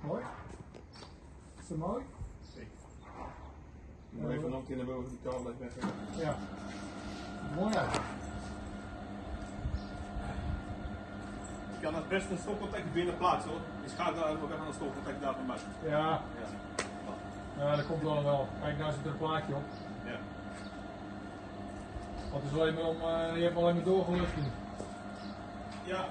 Mooi. Is dat mooi? Zeker. Ik moet even nog een keer naar boven die kabel weg. Ja. Mooi uit. Je kan het best een stopcontact binnen plaatsen hoor. Je schakelt ook even een stopcontact daar van buiten. Ja. Ja, dat komt wel. Kijk, nou zit er een plaatje op. Ja. Want het is alleen maar om, je hebt alleen maar doorgelust nu. Ja.